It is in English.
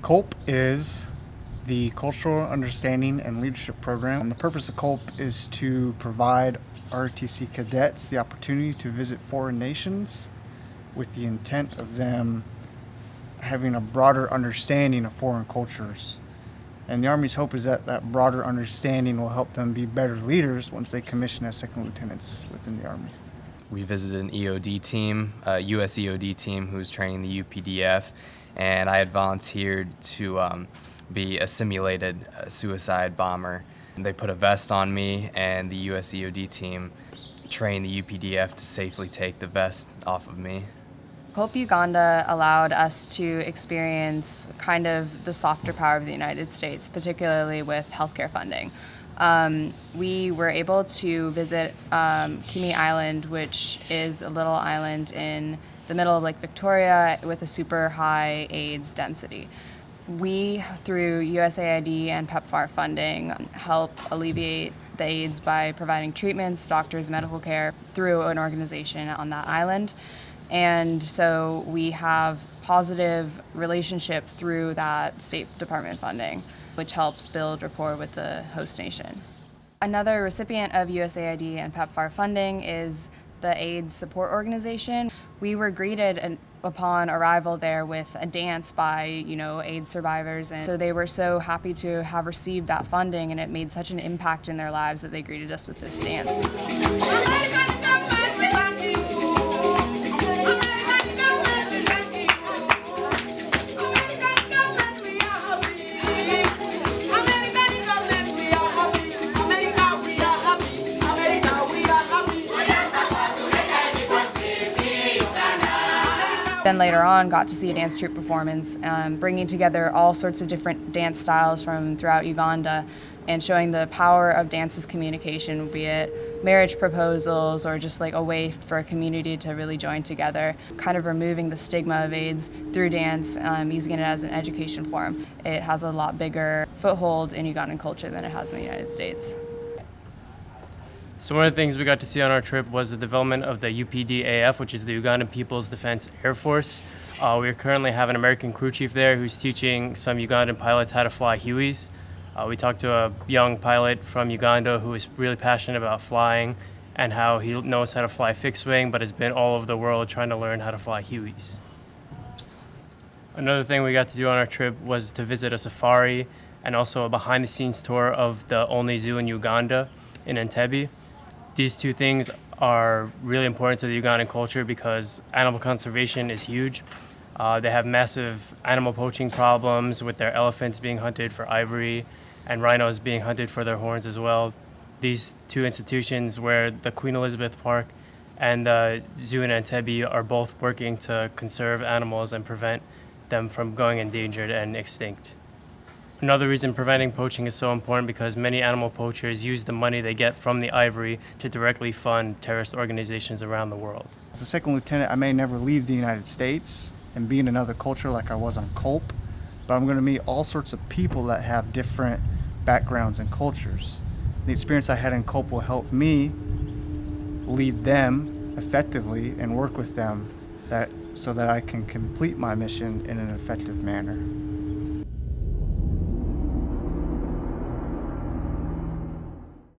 COLP is the Cultural Understanding and Leadership Program. And the purpose of COLP is to provide ROTC cadets the opportunity to visit foreign nations with the intent of them having a broader understanding of foreign cultures. And the Army's hope is that that broader understanding will help them be better leaders once they commission as second lieutenants within the Army. We visited an EOD team, a U.S. EOD team who was training the UPDF, and I had volunteered to be a simulated suicide bomber. They put a vest on me, and the U.S. EOD team trained the UPDF to safely take the vest off of me. COLP Uganda allowed us to experience kind of the softer power of the United States, particularly with healthcare funding. We were able to visit Kimi Island, which is a little island in the middle of Lake Victoria with a super high AIDS density. We, through USAID and PEPFAR funding, help alleviate the AIDS by providing treatments, doctors, medical care through an organization on that island. And so we have positive relationship through that State Department funding, which helps build rapport with the host nation. Another recipient of USAID and PEPFAR funding is the AIDS Support Organization. We were greeted upon arrival there with a dance by, AIDS survivors, and so they were so happy to have received that funding, and it made such an impact in their lives that they greeted us with this dance. Then later on got to see a dance troupe performance, bringing together all sorts of different dance styles from throughout Uganda and showing the power of dance's communication, be it marriage proposals or just like a way for a community to really join together, kind of removing the stigma of AIDS through dance, using it as an education forum. It has a lot bigger foothold in Ugandan culture than it has in the United States. So one of the things we got to see on our trip was the development of the UPDAF, which is the Ugandan People's Defense Air Force. We currently have an American crew chief there who's teaching some Ugandan pilots how to fly Hueys. We talked to a young pilot from Uganda who is really passionate about flying and how he knows how to fly fixed wing, but has been all over the world trying to learn how to fly Hueys. Another thing we got to do on our trip was to visit a safari and also a behind-the-scenes tour of the only zoo in Uganda in Entebbe. These two things are really important to the Ugandan culture because animal conservation is huge. They have massive animal poaching problems with their elephants being hunted for ivory and rhinos being hunted for their horns as well. These two institutions, where the Queen Elizabeth Park and the zoo in Entebbe, are both working to conserve animals and prevent them from going endangered and extinct. Another reason preventing poaching is so important because many animal poachers use the money they get from the ivory to directly fund terrorist organizations around the world. As a second lieutenant, I may never leave the United States and be in another culture like I was on COLP, but I'm going to meet all sorts of people that have different backgrounds and cultures. The experience I had in COLP will help me lead them effectively and work with them so that I can complete my mission in an effective manner.